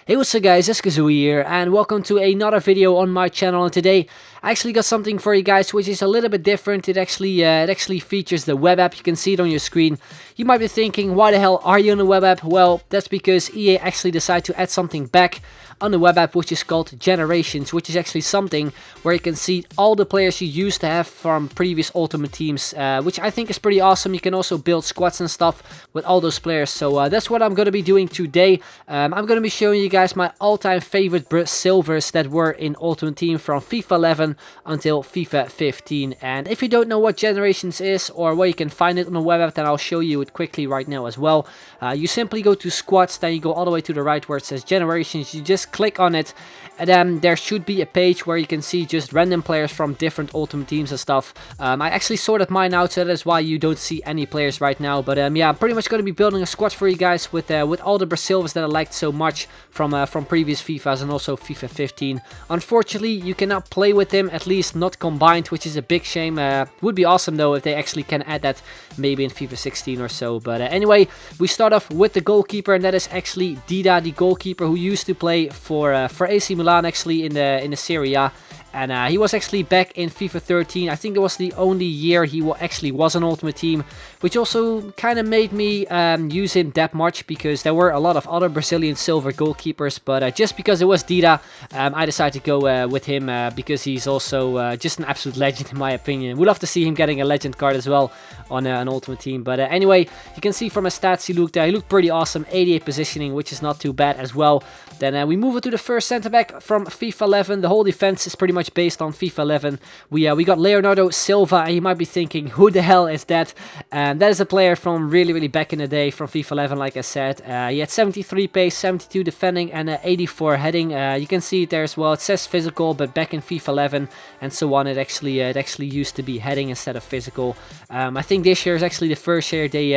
Hey, what's up guys, it's Kazooie here, and welcome to another video on my channel. And today I actually got something for you guys which is a little bit different. It actually features the web app. You can see it on your screen. You might be thinking, why the hell are you on the web app? Well, that's because EA actually decided to add something back on the web app which is called Generations, which is actually something where you can see all the players you used to have from previous Ultimate Teams, which I think is pretty awesome. You can also build squads and stuff with all those players, so that's what I'm going to be doing today. I'm going to be showing you guys my all-time favorite Brasilvers that were in Ultimate Team from FIFA 11 until FIFA 15. And if you don't know what Generations is or where you can find it on the web app, then I'll show you it quickly right now as well. You simply go to squads, then you go all the way to the right where it says Generations. You just click on it, and then there should be a page where you can see just random players from different Ultimate Teams and stuff. I actually sorted mine out, so that is why you don't see any players right now. But yeah, I'm pretty much going to be building a squad for you guys with all the Brasilvers that I liked so much from previous FIFAs and also FIFA 15. Unfortunately, you cannot play with them, at least not combined, which is a big shame. Would be awesome though if they actually can add that maybe in FIFA 16 or so. But anyway, we start off with the goalkeeper, and that is actually Dida, the goalkeeper who used to play for AC Milan actually in the Serie A. And he was actually back in FIFA 13. I think that was the only year he actually was on Ultimate Team, which also kind of made me use him that much, because there were a lot of other Brazilian silver goalkeepers. But just because it was Dida, I decided to go with him because he's also just an absolute legend in my opinion. Would love to see him getting a legend card as well on an Ultimate Team. But anyway, you can see from his stats he looked pretty awesome. 88 positioning, which is not too bad as well. Then we move on to the first centre back from FIFA 11. The whole defense is pretty much based on FIFA 11. We got Leonardo Silva, and you might be thinking, who the hell is that? That is a player from really back in the day from FIFA 11, like I said. He had 73 pace, 72 defending, and 84 heading. You can see it there as well. It says physical, but back in FIFA 11 and so on, it actually used to be heading instead of physical. I think this year is actually the first year they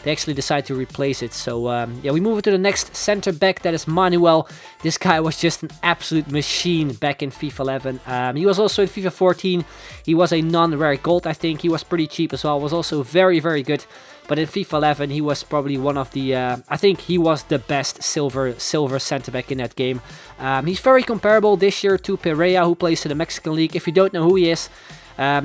actually decided to replace it. So yeah, we move on to the next center back. That is Manuel. This guy was just an absolute machine back in FIFA 11. He was also in FIFA 14. He was a non-rare gold, I think. He was pretty cheap as well. Was also very good. But in FIFA 11, he was probably one of the, I think he was the best silver center back in that game. He's very comparable this year to Pereira, who plays in the Mexican League. If you don't know who he is,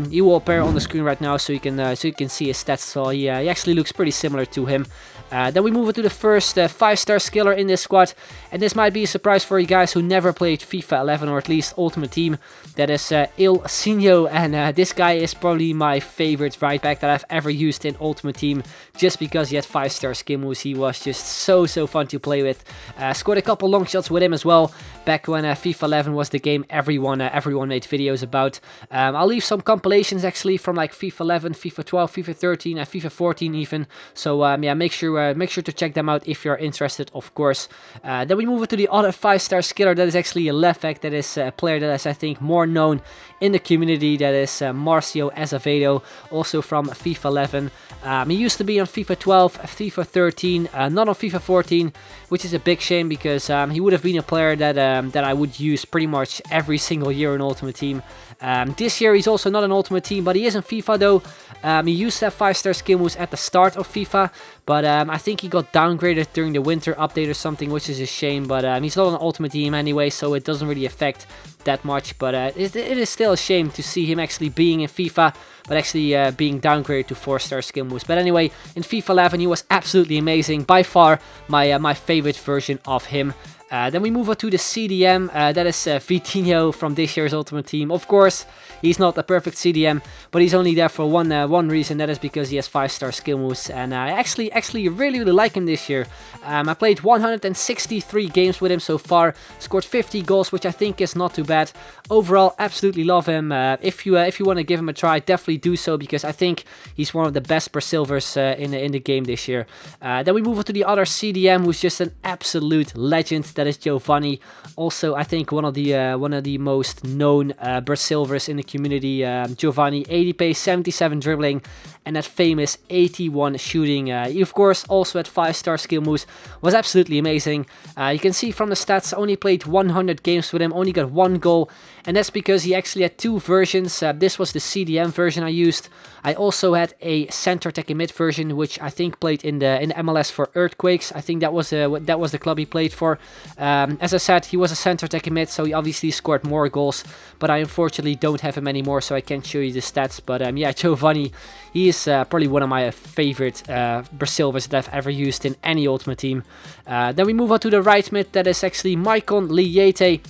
he will appear on the screen right now, so you can see his stats. So he actually looks pretty similar to him. Then we move on to the first 5-star skiller in this squad, and this might be a surprise for you guys who never played FIFA 11 or at least Ultimate Team. That is Il Signo, and this guy is probably my favorite right back that I've ever used in Ultimate Team, just because he had 5-star skill moves. He was just so fun to play with. Scored a couple long shots with him as well back when FIFA 11 was the game everyone made videos about. I'll leave some compilations actually from like FIFA 11, FIFA 12, FIFA 13, and FIFA 14 even. So yeah, make sure to check them out if you're interested, of course. Then we move on to the other 5-star skiller. That is actually a left back. That is a player that is, I think, more known in the community. That is Marcio Azevedo, also from FIFA 11. He used to be on FIFA 12, FIFA 13, not on FIFA 14, which is a big shame, because he would have been a player that I would use pretty much every single year in Ultimate Team. This year he's also not an Ultimate Team, but he is in FIFA though. He used to have 5-star skill moves at the start of FIFA, but I think he got downgraded during the winter update or something, which is a shame. But he's not an Ultimate Team anyway, so it doesn't really affect that much. But it is still a shame to see him actually being in FIFA, but actually being downgraded to 4-star skill moves. But anyway, in FIFA 11 he was absolutely amazing. By far my favorite version of him. Then we move on to the CDM, that is Vitinho from this year's Ultimate Team. Of course, he's not a perfect CDM, but he's only there for one reason. That is because he has 5-star skill moves, and I actually really like him this year. I played 163 games with him so far, scored 50 goals, which I think is not too bad. Overall, absolutely love him. If you want to give him a try, definitely do so, because I think he's one of the best Brasilvers in the game this year. Then we move on to the other CDM, who's just an absolute legend. That is Giovanni, also I think one of the most known Brasilvers in the community. Giovanni, 80 pace, 77 dribbling, and that famous 81 shooting. of course also had 5-star skill moves, was absolutely amazing. You can see from the stats, only played 100 games with him, only got 1 goal, and that's because he actually had 2 versions. This was the CDM version I used. I also had a center attacking mid version, which I think played in the MLS for Earthquakes. I think that was the club he played for. As I said, he was a center attacking mid, so he obviously scored more goals, but I unfortunately don't have him anymore, so I can't show you the stats. But yeah, Giovanni, he is probably one of my favorite Brasilvers that I've ever used in any Ultimate Team. Then we move on to the right mid. That is actually Maicon Liete,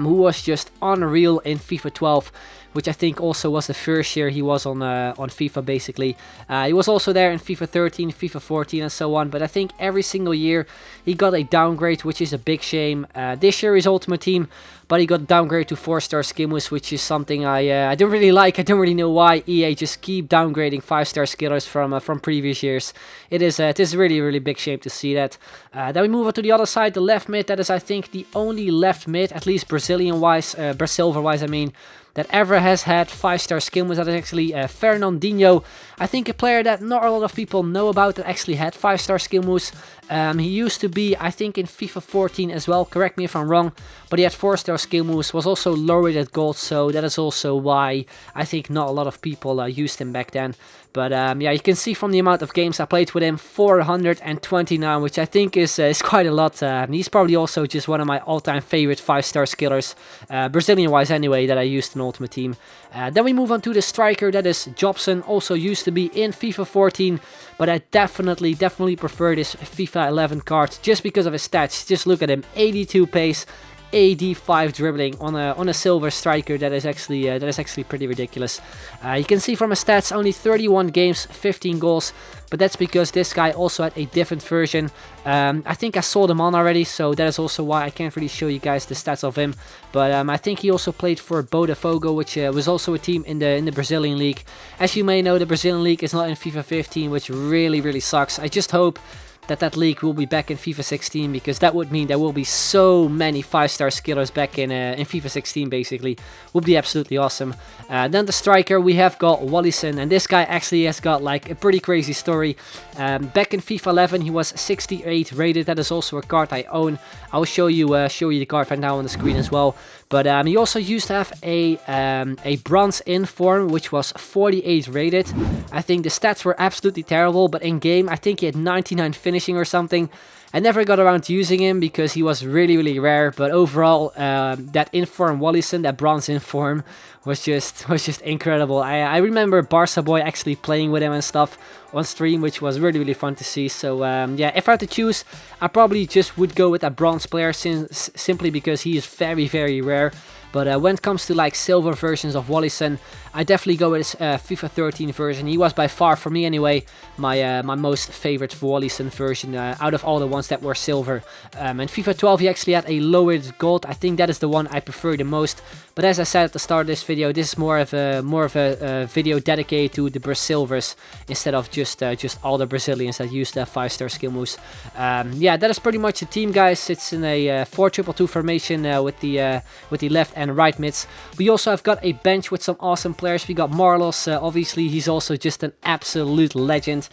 who was just unreal in FIFA 12, which I think also was the first year he was on FIFA, basically. He was also there in FIFA 13, FIFA 14 and so on, but I think every single year he got a downgrade, which is a big shame. This year his Ultimate Team, but he got downgraded to 4-star skillers, which is something I don't really like. I don't really know why EA just keep downgrading 5-star skillers from previous years. It is really, really big shame to see that. Then we move on to the other side, the left mid. That is, I think, the only left mid, at least Brazilian-wise, Brasilver-wise, I mean, that ever has had 5-star skill moves. That is actually Fernandinho. I think a player that not a lot of people know about that actually had 5-star skill moves. He used to be, I think, in FIFA 14 as well, correct me if I'm wrong, but he had 4-star skill moves, was also low rated gold, so that is also why I think not a lot of people used him back then. But yeah, you can see from the amount of games I played with him, 429, which I think is quite a lot. He's probably also just one of my all-time favorite 5-star skillers, Brazilian-wise anyway, that I used in Ultimate Team. Then we move on to the striker. That is Jobson, also used to be in FIFA 14, but I definitely prefer this FIFA 11 card just because of his stats. Just look at him, 82 pace, 85 dribbling on a silver striker. That is actually pretty ridiculous. You can see from his stats, only 31 games, 15 goals, but that's because this guy also had a different version. I think I sold him on already, so that is also why I can't really show you guys the stats of him. But I think he also played for Botafogo, which was also a team in the Brazilian league. As you may know, the Brazilian league is not in FIFA 15, which really sucks. I just hope that league will be back in FIFA 16, because that would mean there will be so many 5-star skillers back in FIFA 16, basically. Would be absolutely awesome. Then the striker, we have got Wallison, and this guy actually has got like a pretty crazy story. Back in FIFA 11 he was 68 rated. That is also a card I own. I'll show you the card right now on the screen as well. But he also used to have a bronze inform, which was 48 rated. I think the stats were absolutely terrible, but in game I think he had 99 finishing or something. I never got around to using him because he was really rare, but overall that inform Wallison, that bronze inform, was just incredible. I remember Barca Boy actually playing with him and stuff on stream, which was really fun to see. So yeah, if I had to choose, I probably just would go with a bronze player, simply because he is very rare. But when it comes to like silver versions of Wallison, I definitely go with his FIFA 13 version. He was by far, for me anyway, my most favorite Wallison version out of all the ones that were silver. And FIFA 12 he actually had a lowered gold. I think that is the one I prefer the most. But as I said at the start of this video, this is more of a video dedicated to the Brasilvers instead of just all the Brazilians that use the 5-star skill moves. Yeah, that is pretty much the team, guys. It's in a 4-2-2 formation with the left and right mids. We also have got a bench with some awesome players. We got Marlos, obviously he's also just an absolute legend.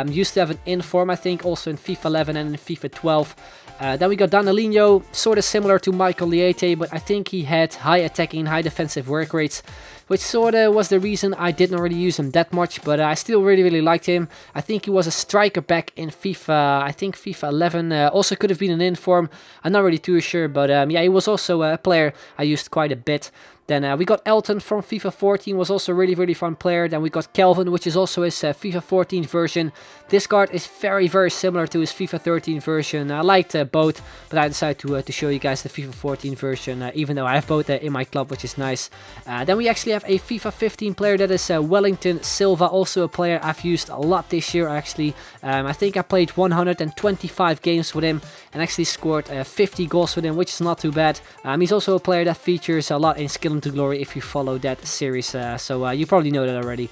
Used to have an inform, I think, also in FIFA 11 and in FIFA 12. Then we got Danilinho, sort of similar to Michael Liete, but I think he had high attacking, high defensive work rates, which sort of was the reason I didn't really use him that much, but I still really liked him. I think he was a striker back in FIFA, I think FIFA 11, also could have been an inform, I'm not really too sure, but yeah, he was also a player I used quite a bit. Then we got Elton from FIFA 14, was also a really fun player. Then we got Kelvin, which is also his FIFA 14 version. This card is very similar to his FIFA 13 version. I liked both, but I decided to show you guys the FIFA 14 version, even though I have both in my club, which is nice. Then we actually have a FIFA 15 player, that is Wellington Silva, also a player I've used a lot this year actually. I think I played 125 games with him and actually scored 50 goals with him, which is not too bad. He's also a player that features a lot in Skill to Glory if you follow that series, so you probably know that already.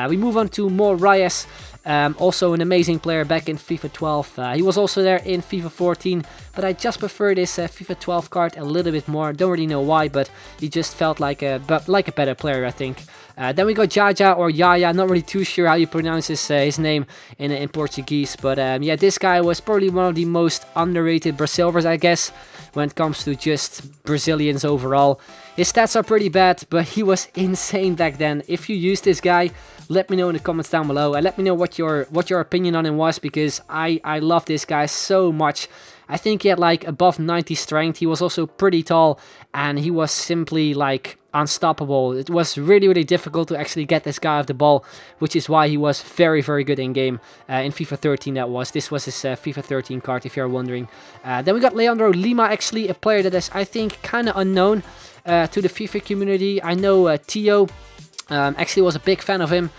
We move on to more Reyes. Also an amazing player back in FIFA 12. He was also there in FIFA 14, but I just prefer this FIFA 12 card a little bit more. Don't really know why, but he just felt like a better player, I think. Then we got Jaja or Yaya, not really too sure how you pronounce his name in Portuguese, but yeah, this guy was probably one of the most underrated Brasilvers, I guess, when it comes to just Brazilians overall. His stats are pretty bad, but he was insane back then. If you use this guy, let me know in the comments down below, and let me know what your opinion on him was, because I love this guy so much. I think he had like above 90 strength. He was also pretty tall, and he was simply like unstoppable. It was really difficult to actually get this guy off the ball, which is why he was very good in game. In FIFA 13 this was his FIFA 13 card, if you're wondering. Then we got Leandro Lima, actually a player that is, I think, kind of unknown to the FIFA community. I know Tio actually was a big fan of him,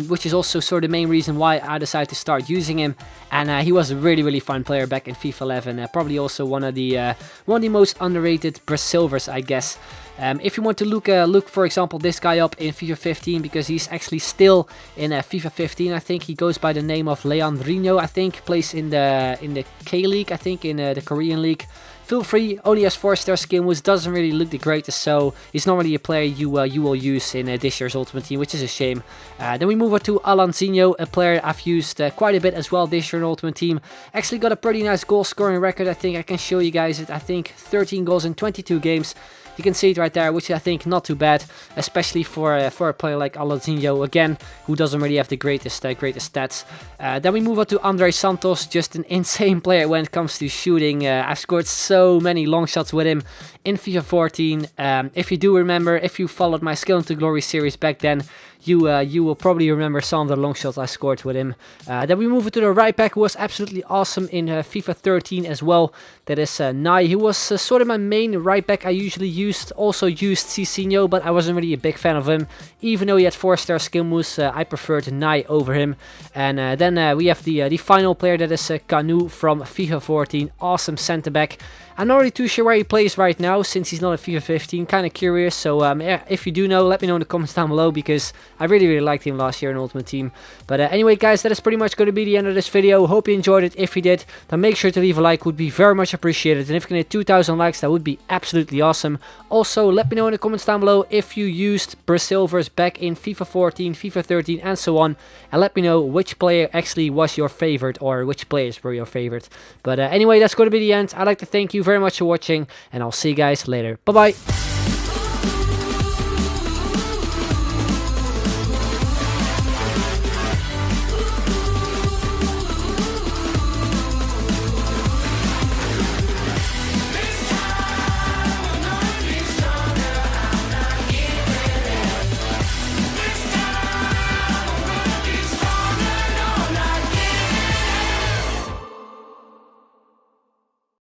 which is also sort of the main reason why I decided to start using him. And he was a really fun player back in FIFA 11. Probably also one of the most underrated Brasilvers, I guess. If you want to look for example this guy up in FIFA 15, because he's actually still in FIFA 15. I think he goes by the name of Leandrinho. I think plays in the K League. I think in the Korean League. Feel free, only has 4-star skin, which doesn't really look the greatest, so he's not really a player you will use in this year's Ultimate Team, which is a shame. Then we move on to Alanzinho, a player I've used quite a bit as well this year in Ultimate Team. Actually got a pretty nice goal scoring record. I think I can show you guys it. I think 13 goals in 22 games. You can see it right there, which I think not too bad, especially for a player like Alanzinho, again, who doesn't really have the greatest stats. Then we move on to Andre Santos, just an insane player when it comes to shooting. I've scored so many long shots with him in FIFA 14. If you do remember, if you followed my Skill into Glory series back then, you will probably remember some of the long shots I scored with him. Then we move to the right back, who was absolutely awesome in FIFA 13 as well. That is Nai. He was sort of my main right back I usually used. Also used Cicinho, but I wasn't really a big fan of him. Even though he had 4-star skill moves, I preferred Nai over him. And then we have the final player, that is Canu from FIFA 14. Awesome centre back. I'm not really too sure where he plays right now, since he's not at FIFA 15. Kind of curious, so yeah, if you do know, let me know in the comments down below, because I really liked him last year in Ultimate Team. But anyway, guys, that is pretty much going to be the end of this video. Hope you enjoyed it. If you did, then make sure to leave a like, would be very much appreciated. And if you can hit 2,000 likes, that would be absolutely awesome. Also, let me know in the comments down below if you used Brasilvers back in FIFA 14, FIFA 13, and so on. And let me know which player actually was your favorite, or which players were your favorite. But anyway, that's going to be the end. I'd like to thank you very much for watching, and I'll see you guys later. Bye bye.